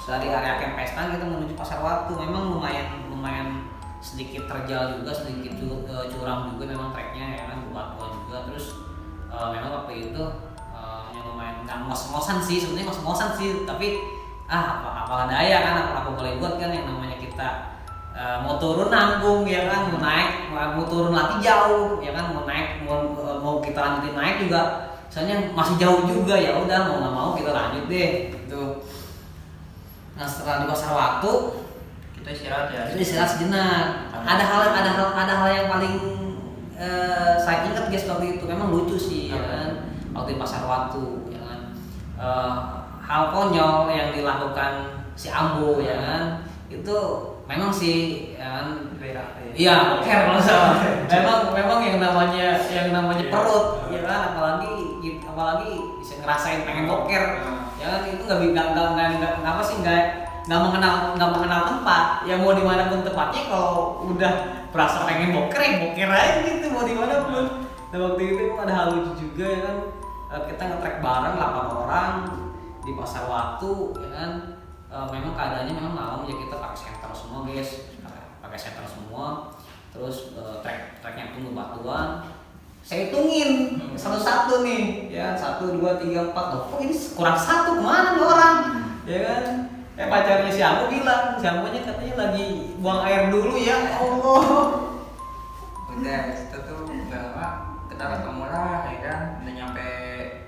dari area camp pesta kita menuju Pasar Watu. Memang lumayan sedikit terjal juga, sedikit curam juga memang treknya ya kan, bebatuan juga. Terus memang waktu itu yang lumayan nggak ngos-ngosan sih, sebenarnya ngos-ngosan sih, tapi apalah daya kan, apa boleh buat kan, yang namanya kita mau turun nanggung ya kan, mau naik mau turun lagi jauh ya kan, mau naik mau kita lanjutin naik juga soalnya masih jauh juga, ya udah mau nggak mau kita lanjut deh gitu. Nah setelah di Pasar Watu kita istirahat ya. Kita istirahat sejenak. Ada hal yang paling saya ingat guys waktu itu, memang lucu sih ya kan, waktu di Pasar Watu ya kan. Hal konyol yang dilakukan si Ambo ya kan, itu memang sih ya kan, iya boker kalau salah. memang yang namanya perut ya kan, apalagi bisa ngerasain pengen boker ya kan, itu nggak apa sih, nggak mengenal tempat ya, mau dimanapun tempatnya kalau udah berasa pengen boker ya boker aja gitu, mau dimanapun. Nah waktu itu ada hal lucu juga ya kan, kita nge-trek bareng 8 orang di Pasar Watu ya kan. Memang keadaannya memang malam ya, kita pakai senter semua guys, pakai senter semua. Terus treknya pun bebatuan. Saya hitungin satu-satu nih ya, 1, 2, 3, 4. Loh kok ini kurang 1, kemana nih orang ya kan. Pacarnya si Ambo bilang, si Ambonya katanya lagi buang air dulu ya Allah. Udah itu tuh nggak lama kita ketemu lah ya kan, udah nyampe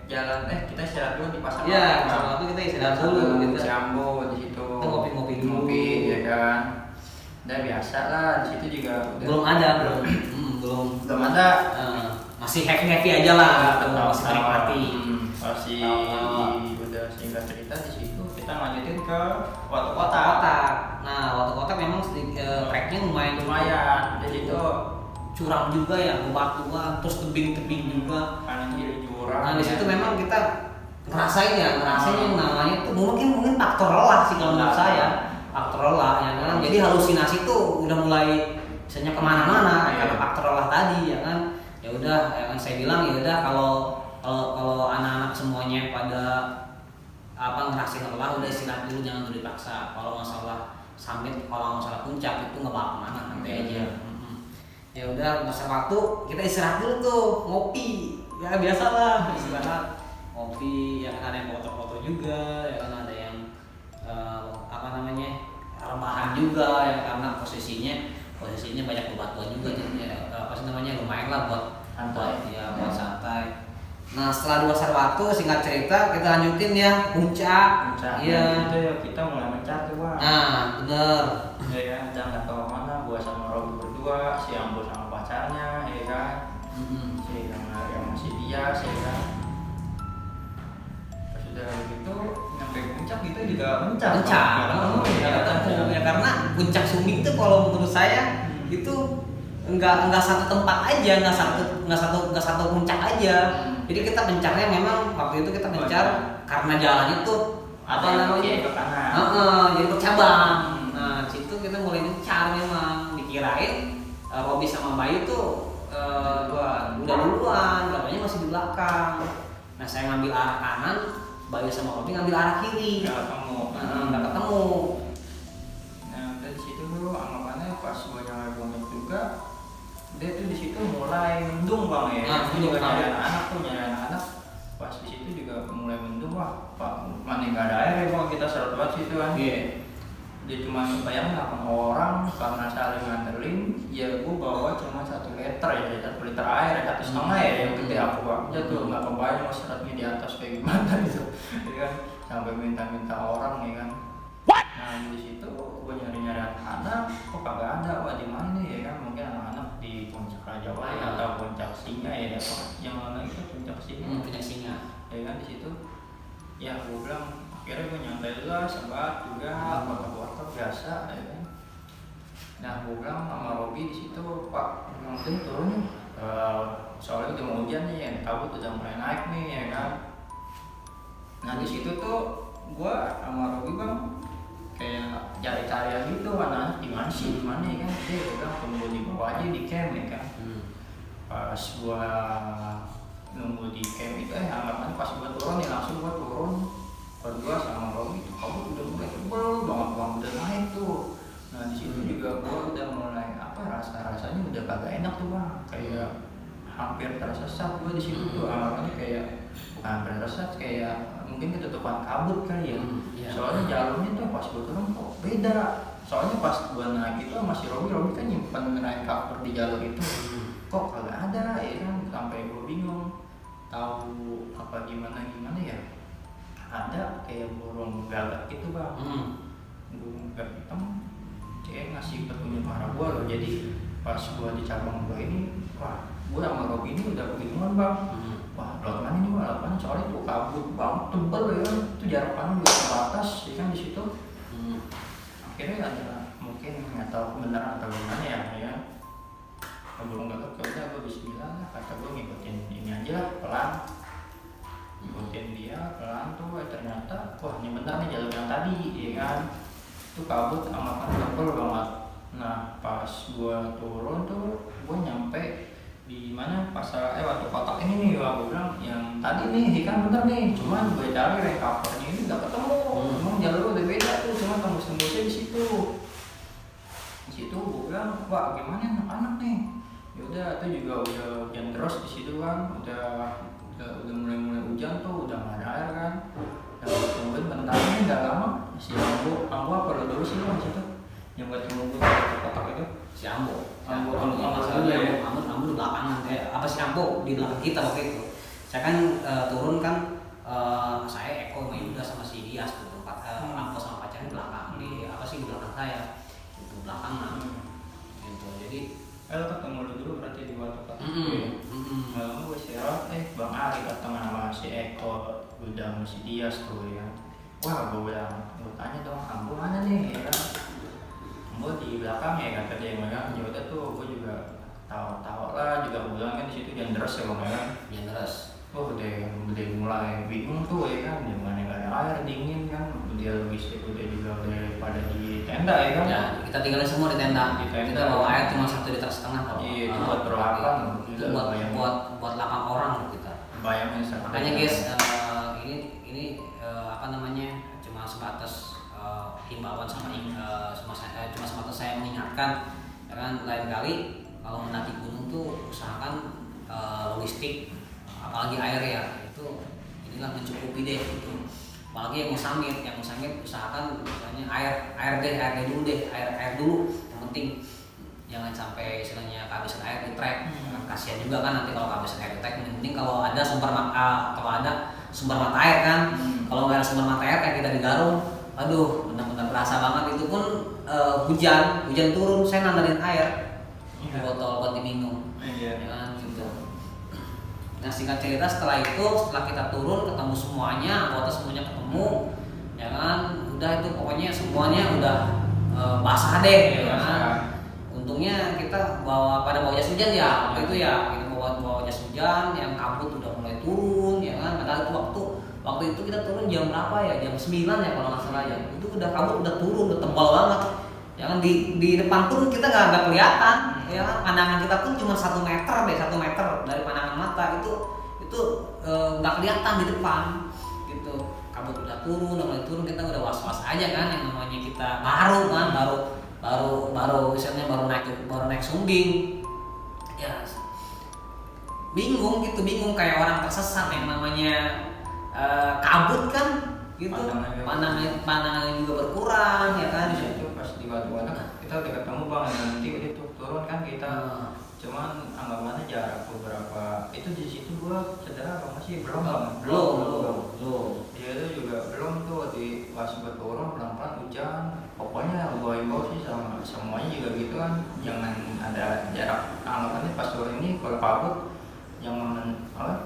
jalan kita istirahat dulu di Pasar Watu. Iya, Pasar Watu kita istirahat dulu gitu. Si Ambo di situ Kita ngopi-ngopi dulu. Ngopi ya kan. Udah biasa lah, di situ juga udah belum ada. Masih happy aja lah, masih menikmati. Masih udah singkat cerita di situ kita lanjutin ke Watu Kota. Nah, Watu Kota memang treknya lumayan di situ curam juga ya, bebatuan, terus tebing-tebing juga. Kanan kiri jurang. Nah, di situ memang kita ngerasain yang namanya itu mungkin faktor lelah sih kalau menurut saya. Faktor lelah ya kan. Jadi halusinasi tuh udah mulai misalnya kemana-mana karena faktor lelah tadi ya kan. Ya udah, ya kan saya bilang ya udah kalau anak-anak semuanya pada ngerasain lelah, udah istirahat dulu, jangan dulu dipaksa. Kalau masalah summit, kalau masalah puncak itu nggak bakal kemana, nanti aja. Ya udah, Pasar Watu kita istirahat dulu tuh, ngopi ya biasalah, istirahat ngopi ya kan, ada yang foto-foto juga ya kan, ada yang rebahan juga ya, karena posisinya banyak bebatuan juga, jadi lumayan lah buat santai. Nah setelah di Pasar Watu, singkat cerita kita lanjutin ya puncak. Iya. Itu ya kita mulai mencari tuh Bang. Nah bener. Ya kan, kita nggak tahu mana, gua sama Robi berdua, si Ambo sama pacarnya, ya kan. Si yang masih dia, ya kan. Pas udah begitu nyampe puncak kita juga mencari. Ya karena puncak Sumbing itu kalau menurut saya itu nggak satu tempat aja, nggak satu puncak aja. Jadi kita mencarnya memang waktu itu kita mencar karena jalan itu jadi bercabang. Nah situ kita mulai mencar, memang dikirain Robi sama Bayu tuh udah duluan, katanya masih di belakang. Nah saya ngambil arah kanan, Bayu sama Robi ngambil arah kiri. Nggak ketemu. Nah dari situ dulu anggapannya pas gua nyampe puncak juga, dia tuh di situ mulai mendung Bang ya. Juga nyari anak-anak. Pas di situ juga mulai mendung, wah Pak, mana nggak ada air ya Bang, kita seret banget situ kan. Dia cuma bayangin 8 orang karena saling nganterin, ya gua bawa cuma 1 liter ya, 1 liter air, 1,5 ya, yang gede aku aja tuh nggak kebayang mas seretnya di atas kayak gimana gitu, ya kan, sampai minta orang ya kan. Nah di situ gua nyari anak-anak, kok kagak ada, wah di mana ya kan, mungkin anak-anak di puncak Raja Wali atau puncak Singa ya, yang mana itu puncak Singa. Puncak Singa. Ya kan di situ, ya gua bilang akhirnya gua nyantai lah, sebat juga, foto-foto biasa ya kan. Nah gua bilang sama Robi di situ, Pak, mungkin turun soalnya udah mau hujan nih, ya kabut udah mulai naik nih ya kan. Nah di situ tuh gua sama Robi Bang kayak cari-carian gitu, anak di mana ya kan. Dia udah tunggu di bawah aja di camp ya kan. Pas gua nunggu di camp itu anggapannya pas gua turun ya langsung gua turun berdua sama Robi itu kabut udah mulai tebel kagak enak tuh bang, kayak hampir tersesat gue di situ tuh, makanya kayak bukan hampir tersesat, kayak mungkin ketutupan kabut kali ya. Soalnya jalurnya tuh pas gue turun kok beda. Soalnya pas gue naik itu masih Robi kan nyimpen naik cover di jalur itu, kok kagak ada ya kan, sampai gue bingung tahu apa gimana ya. Ada kayak burung gagak gitu bang, burung gagak hitam kayak ngasih petunjuk arah gue loh. Jadi pas gue di cabang gue ini, wah gue sama Robi ini udah kebingungan bang. Wah lewat mana nih bang, lewat mana, soalnya tuh kabut banget tebel ya kan, itu jarak pandang juga terbatas ya kan di situ. Akhirnya ada mungkin nggak tahu benar atau gimana ya burung gagak, udah gue bismillah kata gue ngikutin ini aja pelan, ngikutin dia pelan tuh, ternyata wah ini benar nih jalur yang tadi ya kan, itu kabut sama kan tebel banget. Nah pas gue turun tuh gue nyampe di mana pasar waktu kotak ini nih, gue bilang yang tadi nih kan bener nih, cuman gue cari recovernya ini nggak ketemu. Emang jalur udah beda tuh, cuma tembus-tembusnya di situ. Di situ gue bilang, wah gimana anak-anak nih? Ya udah, itu juga udah hujan deras di situ kan, udah mulai hujan tuh, udah nggak ada air kan. Dan kemudian bentarnya nggak lama si Ambo apa dulu sih lo di situ yang buat tunggu kotak itu? Si Ambo masalahnya Ambo di belakangan, apa si Ambo di belakang kita waktu itu. Saya kan turun kan, saya Eko main juga sama si Dias tuh, Ambo sama pacarnya belakang di belakang saya itu belakangan gitu. Jadi ketemu dulu berarti di waktu kotak gue siaran, Bang Ari datang sama si Eko udah sama si Dias tuh ya. Wah gue tanya dong, Ambo mana nih ya kan? Gue di belakang ya kata dia megang. Ya udah tuh gue juga tawa lah, juga gue bilang kan di situ jangan deras ya bang ya. Jangan deras. Udah mulai bingung tuh ya kan, di mana nggak ada air dingin kan, dia logistik udah juga udah pada di tenda ya kan. Ya kita tinggalin semua di tenda. Kita bawa air cuma 1,5 liter kalau. Iya itu buat berlapan. Itu buat 8 orang kita. Bayangin. Makanya guys, ini apa namanya, cuma sebatas himbauan cuma sebatas saya mengingatkan ya kan, lain kali kalau mendaki gunung tuh usahakan logistik, apalagi air ya, itu inilah mencukupi deh itu. Apalagi yang mau summit usahakan misalnya air dulu yang penting. Jangan sampai istilahnya kehabisan air di trek. Kasihan juga kan nanti kalau kehabisan air di trek. Yang penting kalau ada sumber mata air kan. Kalau nggak ada sumber mata air kayak kita di Garung, aduh benar-benar berasa banget. Itu pun hujan turun, saya nandarin air di botol buat diminum. Ya kan gitu. Nah singkat cerita setelah kita turun ketemu semuanya, anggota semuanya ketemu, ya kan. Udah itu pokoknya semuanya udah basah deh, ya kan. Untungnya kita bawa jas hujan ya, waktu itu ya kita bawa jas hujan, yang kabut udah mulai turun ya kan. Padahal itu waktu itu kita turun jam berapa ya, jam 9 ya kalau nggak salah ya. Itu udah kabut udah turun, udah tebal banget. Ya kan di depan pun kita nggak kelihatan, ya kan. Pandangan kita pun cuma 1 meter dari pandangan mata itu nggak kelihatan di depan gitu. Kabut udah mulai turun, kita udah was-was aja kan, yang namanya kita baru misalnya baru naik sumbing ya, bingung kayak orang tersesat, yang namanya kabut kan gitu, pandangannya juga berkurang ya kan. Itu pas di Batu-Batu kita udah ketemu bang, nanti itu turun kan kita, cuman anggapannya jarak beberapa itu di situ gua cedera apa masih belum. Dia itu juga belum tuh, di pas gua turun pelan-pelan hujan. Pokoknya gua imbau sih sama semuanya juga gitu kan, jangan ada jarak anggapannya pas turun ini kalau kabut jangan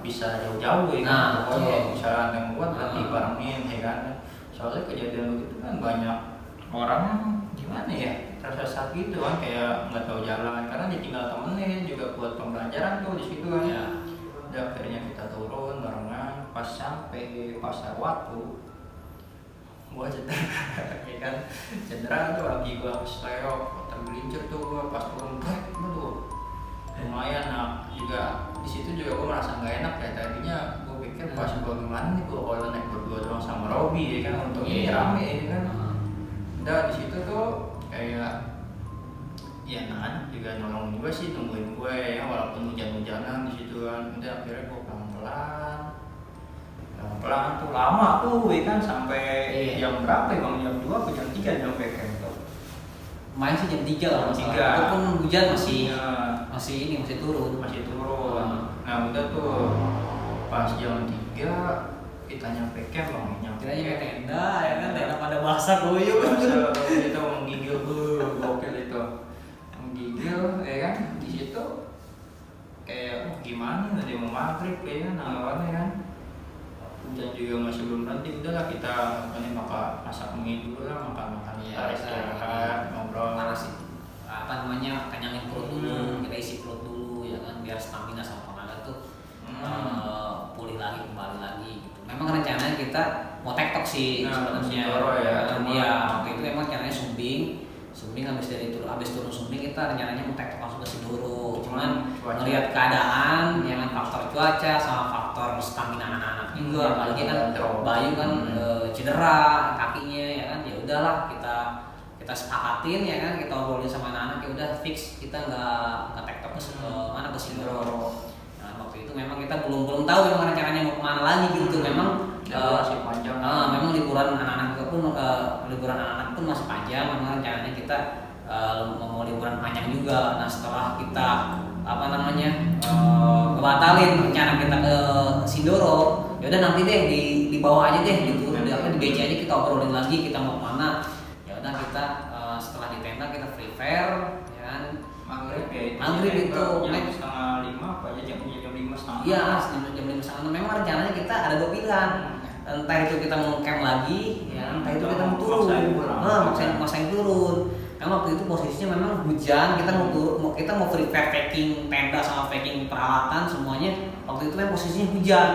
bisa jauh-jauh ya kan. Pokoknya misalnya ada yang buat berarti barengin ya kan. Soalnya kejadian begitu kan banyak orang gimana ya, tersesat gitu kan, kayak nggak tahu jalan karena ditinggal temennya juga buat pembelajaran tuh di situ kan. Udah akhirnya kita turun barengan, pas sampai Pasar Watu gua cedera ya kan, cedera tuh lagi gua kesleo tergelincir tuh gua pas turun brek tuh lumayan. Nah juga di situ juga gua merasa nggak enak ya, tadinya gua pikir pas gua gimana nih gua kalau naik berdua doang sama Robi ya kan, untuk ini rame ya kan. Udah di situ tuh kayak ya anak juga nolong gue sih, nungguin gue ya, walaupun hujan-hujanan di situ kan. Udah akhirnya gue pelan-pelan tuh lama tuh ya kan, sampai jam berapa ya bang, jam 2 atau jam 3 sampai camp tuh. Main sih jam 3 lah, Jam 3. itu pun hujan masih masih turun. Nah udah tuh pas jam 3 kita nyampe camp bang, kita nyampe tenda ya kan, tenda pada basah goyang itu menggigil, gokil itu menggigil ya kan. Di situ kayak gimana tadi mau maghrib ya kan, awalnya kan hujan juga masih belum berhenti. Udahlah kita masak mie dulu lah, makan istirahat, ngobrol sih, kenyangin perut dulu, kita isi perut dulu ya kan, biar stamina sama tenaga tuh pulih lagi, kembali lagi gitu. Memang rencananya kita mau tektok sih sebenarnya. Iya, waktu itu memang rencananya sumbing habis turun sumbing kita rencananya mau tektok langsung ke Sindoro. Cuman melihat keadaan yang faktor cuaca sama faktor stamina anak-anak juga, apalagi kan Bayu kan cedera kakinya ya kan. Ya udahlah kita sepakatin ya kan, kita obrolin sama anak-anak, ya udah fix kita nggak tektok ke Sindoro. Waktu itu memang kita belum tahu memang rencananya mau kemana lagi gitu. Memang masih panjang. Memang liburan anak-anak pun masih panjang. Memang rencananya kita mau liburan panjang juga. Nah setelah kita ngebatalin rencana kita ke Sindoro, ya udah nanti deh di bawah aja deh gitu, di BC aja kita obrolin lagi kita mau kemana. Ya udah kita setelah di tenda kita free fair ya kan. Maghrib itu jam 4:30 apa aja, jam 5:30. Iya, jam 5:30. Memang rencananya kita ada 2 pilihan. Entah itu kita mau camp lagi, ya, entah itu kita mau turun. Maksain turun. Karena waktu itu posisinya memang hujan, kita mau free fair, packing tenda sama packing peralatan semuanya. Waktu itu memang posisinya hujan.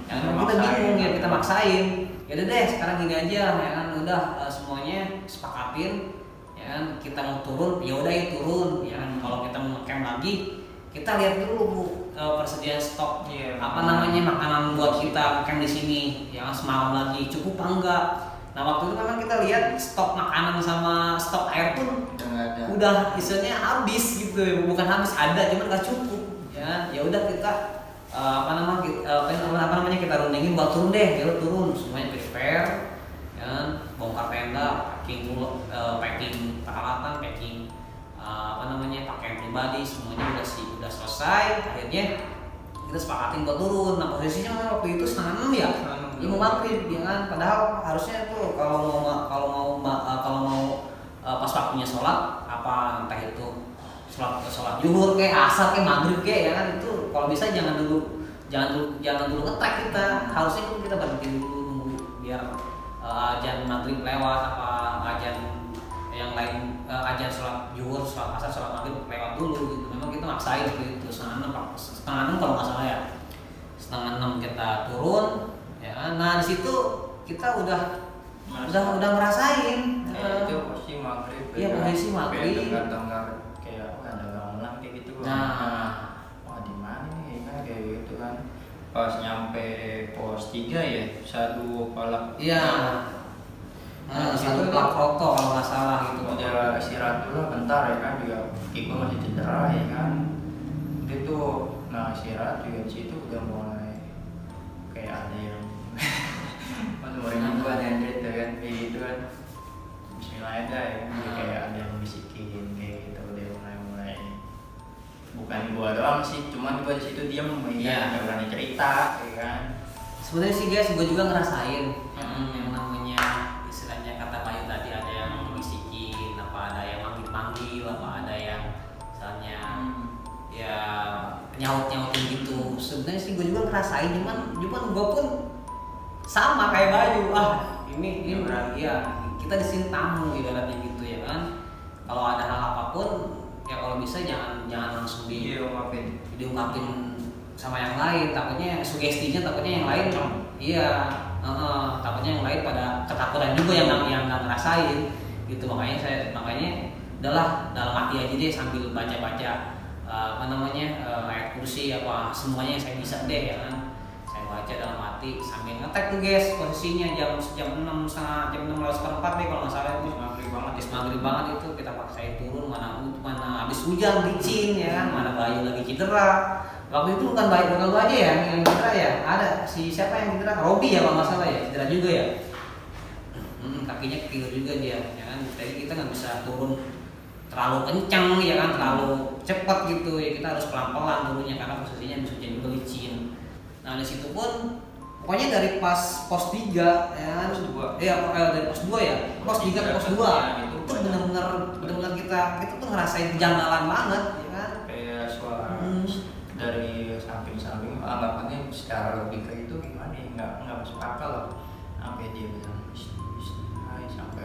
Ya, kita bingung ya, kita maksain. Ya udah deh, sekarang gini aja ya kan, udah semuanya sepakatin. Ya, kita mau turun, ya udah ya turun. Ya kan, kalau kita mau camp lagi, kita lihat dulu persediaan stok makanan buat kita camp di sini ya semalam lagi cukup apa enggak. Nah waktu itu memang kita lihat stok makanan sama stok air pun udah istilahnya habis gitu, bukan habis, ada cuman nggak cukup ya udah kita kita rundingin buat turun deh, ya turun semuanya prepare ya, bongkar tenda, packing peralatan, packing pakaian pribadi, semuanya udah selesai. Akhirnya kita sepakatin buat turun. Nah posisinya waktu itu 5:30 ya, mau maghrib ya kan. Padahal harusnya tuh kalau mau pas waktunya sholat, apa entah itu sholat zuhur kayak asar kayak maghrib kayak ya kan, itu kalau bisa jangan dulu nge-track kita. Harusnya itu kita berhenti dulu nunggu biar azan maghrib lewat, apa azan yang lain, ajan sholat zuhur, sholat asar, sholat maghrib lewat dulu gitu. Memang kita maksain gitu, 5:30 kalau nggak salah ya, 5:30 kita turun ya. Nah di situ kita udah ngerasain itu posisi maghrib. Iya, posisi maghrib. Tengah kayak ada bangunan kayak gitu. Nah, di mana nih kan kayak gitu kan. Pas nyampe pos 3 ya, satu palak. Iya. Nah, satu plak foto kalau nggak salah gitu. Udah istirahat dulu bentar ya kan, juga kaki gue masih cedera ya kan. Itu istirahat juga di situ udah mulai kayak ada yang ada yang cerita kan kayak gitu kan. Bismillah aja ya kan, kayak ada yang bisikin kayak gitu, udah mulai. Bukan gua doang sih, cuman gua di situ diam, nggak berani cerita ya kan. Sebenarnya sih guys, gua juga ngerasain yang namanya istilahnya kata Bayu tadi, ada yang bisikin, apa ada yang manggil, apa ada yang misalnya ya nyaut-nyautin gitu. Sebenarnya sih gue juga ngerasain, cuman gue pun sama kayak Bayu. Ini ya kita di sini tamu ibaratnya gitu ya kan. Kalau ada hal apapun ya kalau bisa jangan langsung diungkapin sama yang lain. Takutnya sugestinya, takutnya yang lain takutnya yang lain pada ketakutan juga yang nggak ngerasain gitu. Makanya udahlah dalam hati aja deh, sambil baca ayat kursi apa semuanya yang saya bisa deh ya kan, saya baca dalam hati sambil ngetek tuh guys, posisinya jam 6 setengah, jam 6 lewat seperempat deh kalau nggak salah itu. Maghrib banget itu kita paksain turun, mana habis hujan licin ya kan, mana Bayu lagi cedera. Waktu itu bukan Bayu aja ya yang cedera ya, ada si siapa yang cedera, Robi ya kalau nggak salah ya, cedera juga ya. Kakinya kecil juga dia ya kan, jadi kita nggak bisa turun terlalu kencang ya kan, terlalu cepat gitu ya, kita harus pelan-pelan turunnya karena posisinya bisa jadi licin. Nah di situ pun pokoknya dari pas pos 3 ya kan, dari pos 2 ya, pos 3 ke pos 2 itu benar-benar kita tuh ngerasain kejanggalan banget ya kan, kayak suara dari samping-samping, anggapannya secara logika itu gimana ya, nggak masuk akal lah. Sampai dia bilang hai, sampai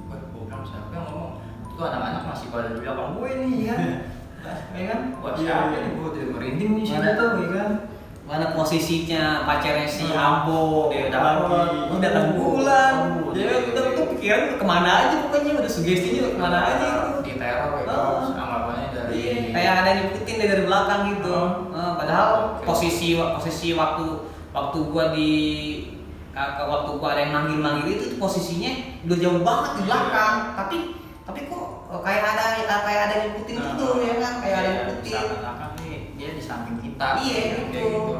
gue bilang siapa yang ngomong, itu anak-anak masih pada di belakang gue nih ya kan, wah siapa nih, gue udah merinding nih sini tuh ya kan. Mana posisinya pacarnya si Ambo dia udah bulan ya, udah pikiran kemana aja, pokoknya udah sugestinya kemana aja di teror ya, anggapannya dari kayak ada yang ngikutin dari belakang gitu. Padahal posisi waktu gua waktu gua ada yang manggil itu posisinya udah jauh banget di belakang, tapi kok kayak ada yang ngikutin gitu ya kan, kayak ada yang ngikutin. Dia di samping kita. Iya gitu.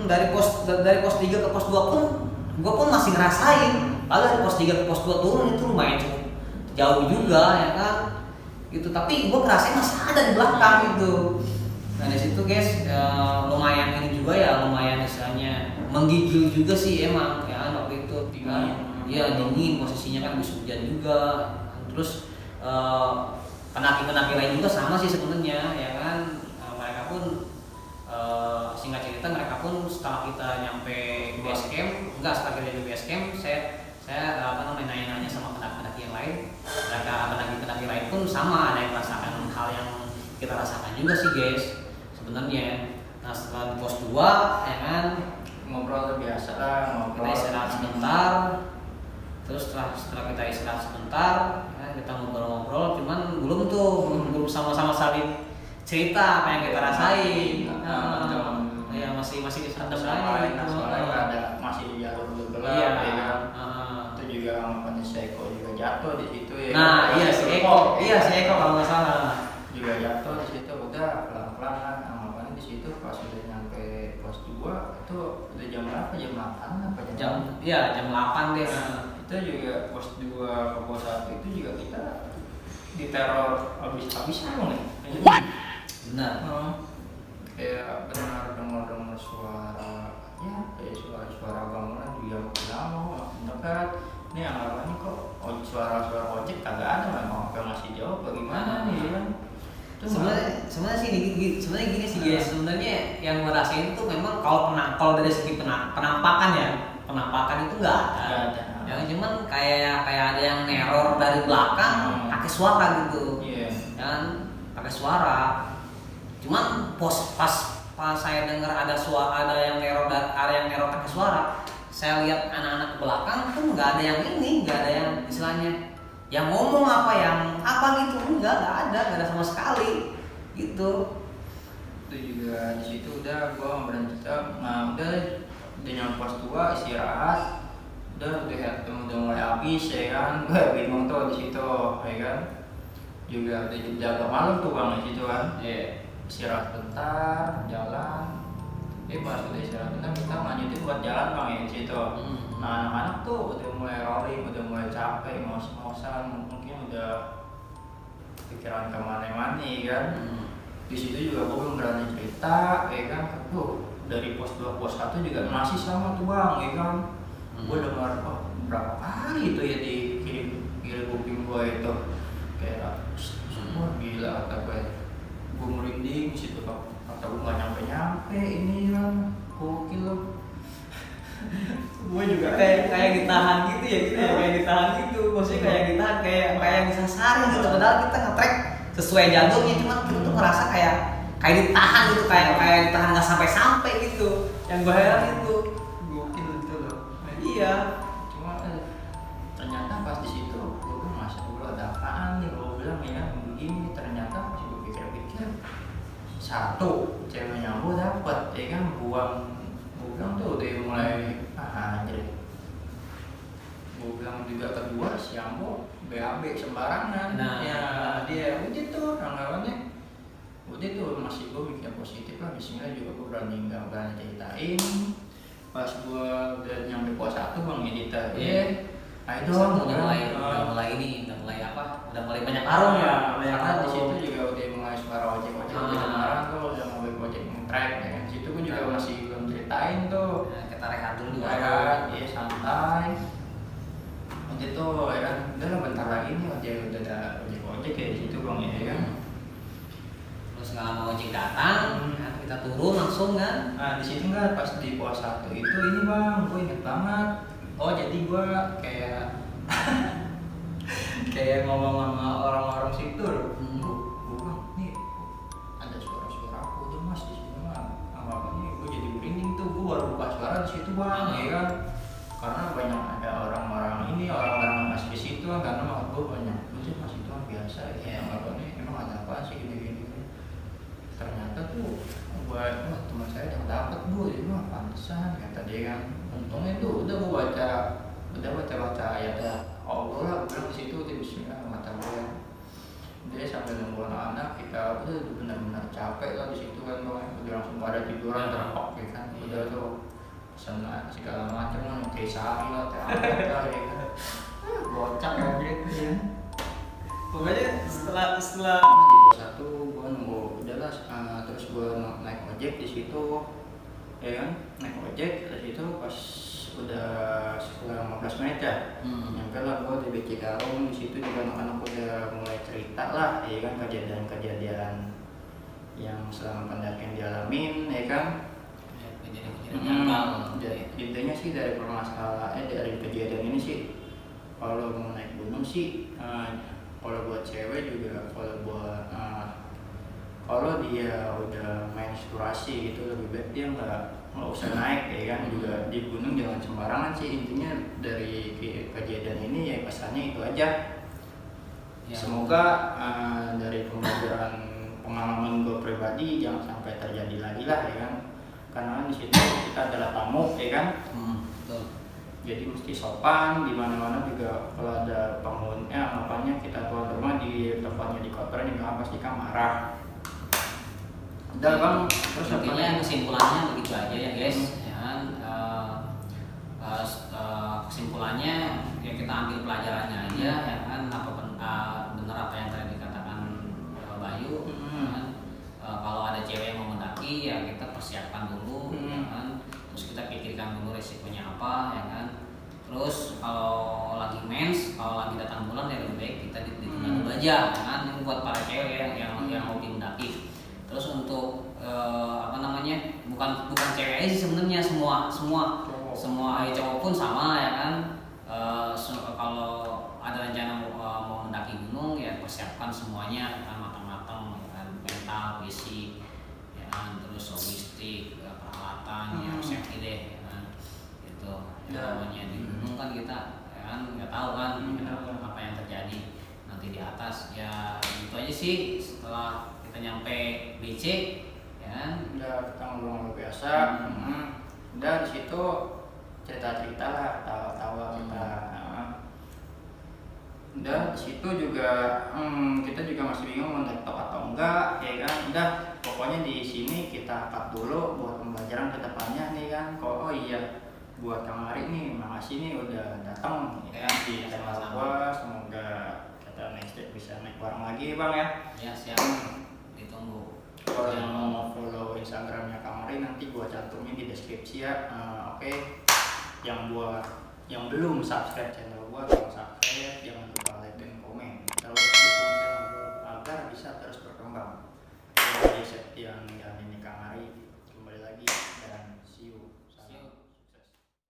Dari pos 3 ke pos 2 pun gua pun masih ngerasain. Padahal dari pos 3 ke pos 2 turun itu lumayan cukup jauh juga ya kan. Gitu, tapi gua ngerasain masih ada di belakang gitu. Nah, di situ guys lumayan ini juga ya, lumayan istilahnya menggigil juga sih emang ya kan waktu itu. Iya, dingin posisinya kan habis hujan juga. Terus penaki-penaki lain juga sama sih sebenarnya ya kan. Mereka pun singkat cerita mereka pun setelah kita nyampe base camp, setelah kita nyampe base camp, saya nanya-nanya sama pendaki yang lain. Mereka pendaki lain pun sama, ada yang merasakan hal yang kita rasakan juga sih guys sebenarnya. Nah setelah di pos 2 ya kan, ngobrol biasa lah, kita istirahat sebentar. Terus setelah kita istirahat sebentar ya, kita ngobrol-ngobrol, cuman belum sama-sama saling cerita apa yang kita rasain. Ya masih disandang lain gitu. Ada masih jalur gelap ya kan. Itu juga anggapannya si Eko juga jatuh di situ ya. Nah si Eko kalau nggak salah juga jatuh di situ. Udah pelan-pelan kan, anggapannya di situ pas udah nyampe pos 2 itu udah jam berapa, jam 8 apa jam 8 deh. Itu juga pos 2 ke pos 1 itu juga kita diteror habis-habisan nih. Benar. Kayak benar dengar suara ya, kayak suara bangunan juga makin lama makin dekat. Ini anggapannya kok suara ojek kagak ada, memang masih jauh bagaimana nih kan. Sebenarnya gini sih guys, sebenarnya yang gue rasain itu memang kalau dari segi penampakan itu nggak ada. Ya, cuman kayak ada yang neror dari belakang pakai suara gitu. Dan pakai suara. Cuman pas saya dengar ada yang neror pakai suara, saya lihat anak-anak ke belakang tuh nggak ada yang istilahnya yang ngomong apa gitu, nggak ada sama sekali gitu. Itu juga di situ udah gua berhenti, udah nyampe pos 2 istirahat, udah mulai habis ya kan. Gue bingung tuh di situ ya kan, juga udah jaga malam tuh bang di situ kan. Istirahat bentar, jalan. Pas udah istirahat bentar kita lanjutin buat jalan bang ya di situ. Nah anak-anak tuh udah mulai rolling, udah mulai capek, ngos-ngosan, mungkin udah pikiran kemana-mana kan. Di situ juga gue belum berani cerita, ya kan. Dari pos 2 pos 1 juga masih sama tuh bang, ya kan. Gue dengar berapa kali itu ya di kiri kuping gue itu kayak semua gila kata gue. Gue merinding di situ kata gue nggak nyampe ini kan, gokil loh. Gue juga kayak ditahan gitu ya, kayak ditahan gitu, maksudnya kayak ditahan kayak disasarin gitu, padahal kita nge-track sesuai jalurnya, cuman kita tuh ngerasa kayak ditahan gitu, kayak ditahan nggak sampai gitu. Yang gue heran itu gokil itu loh. Iya, cuma ternyata pas di situ gue masa dulu ada apaan nih, gue bilang ya begini. Ternyata pas gue pikir-pikir, satu ceweknya gue dapet ya kan, buang bilang tuh udah mulai anjir. Gue bilang juga kedua si Ambo BAB sembarangan. Nah. Ya dia udah tuh anggapannya udah tuh masih gue mikir positif lah. Bismillah juga gue nggak berani ceritain. Pas gue udah nyampe pos 1 bang editor ayo dong udah mulai banyak arung ya, karena di situ juga udah mulai suara ojek udah kemarin tuh udah mulai ojek nge-track ya kan. Di situ gue juga masih belum ceritain tuh. Nah, kita rehat dulu Ya kan, iya santai. Udah tuh ya kan, udah lah bentar lagi nih udah ada ojek kayak di situ bang ya kan. Terus nggak lama ojek datang, kan kita turun langsung kan. Nah di situ nggak pas di pos 1 itu ini bang, gue inget banget. Oh jadi gue kayak kayak ngomong sama orang-orang situ loh. Gue bilang nih ada suara-suara aku tuh mas di sini mah. Apa nih gue jadi merinding tuh. Gue baru buka suara di situ bang, ya kan. Karena banyak ada orang-orang yang masih di situ kan. Karena maksud gue banyak, itu masih itu biasa ya. Apa nih emang ada apa sih gini-gini. Ternyata tuh buat teman saya yang dapat bu, itu mah pantesan kata dia kan. Untungnya tuh udah baca ayat Allah lah, bilang di situ di Bismillah mata gue. Dia sambil nunggu anak-anak kita udah benar-benar capek lah di situ kan tuh. Udah langsung pada tiduran terpok ya kan. Udah tuh pesan segala macam lah, kayak sapi lah, ya kan. Bocah ya dia. Pokoknya setelah di pos 1 gue nunggu udahlah terus gue naik ojek di situ ya kan, naik ojek dari situ pas udah sekitar 15 menit ya nyampe lah gue di BC Garung. Di situ juga anak-anak udah mulai cerita lah ya kan kejadian-kejadian yang selama pendakian dialamin ya kan. Intinya sih dari permasalahan dari kejadian ini sih, kalau mau naik gunung sih kalau buat cewek juga, kalau dia udah menstruasi gitu lebih baik dia nggak usah naik ya kan. Juga di gunung jangan sembarangan sih. Intinya dari kejadian ini ya pesannya itu aja ya. Semoga dari pembelajaran pengalaman gue pribadi jangan sampai terjadi lagi lah ya kan. Karena di situ kita adalah tamu ya kan. Betul. Jadi mesti sopan di mana-mana juga. Kalau ada penghuninya makanya kita tuan rumah di tempatnya di kotoran juga pasti kan marah. Udah bang, terus intinya kesimpulannya begitu aja ya guys. Ya kan? Kesimpulannya ya kita ambil pelajarannya aja ya kan. Benar apa yang tadi dikatakan Bayu. Ya kan? Kalau ada cewek yang mau mendaki ya kita persiapkan dulu ya kan. Terus kita pikirkan dulu resikonya apa ya kan. Terus kalau lagi mens, kalau lagi datang bulan ya lebih baik kita ditunda dulu aja ya kan. Ini buat para cewek yang hobi mendaki. Terus untuk bukan cewek aja sih sebenarnya, semua cowok pun sama ya kan. Kalau ada rencana mau mendaki gunung ya persiapkan semuanya kan, matang-matang ya kan. Mental, fisik ya kan, terus logistik, peralatan yang safety deh ya kan. Gitu. Namanya di gunung kan kita ya kan nggak tahu kan apa yang terjadi nanti di atas. Ya itu aja sih. Setelah kita nyampe BC ya kan, udah kita ngobrol biasa. Udah di situ cerita-cerita lah, tawa-tawa kita. Udah di situ juga kita juga masih bingung mau laptop atau enggak ya kan. Udah pokoknya di sini kita cut dulu buat pembelajaran kedepannya nih kan. Oh iya, buat Kang Ari nih makasih nih udah datang ya di channel gua. Semoga kita next step bisa naik bareng lagi bang ya. Ya siap, ditunggu. Kalau yang mau follow Instagramnya Kang Ari nanti gua cantumin di deskripsi ya. Oke. Yang belum subscribe channel gua, tolong subscribe, jangan lupa like dan komen. Terus dukung channel gua agar bisa terus berkembang. Jadi Septian dan ini Kang Ari kembali lagi dan see you.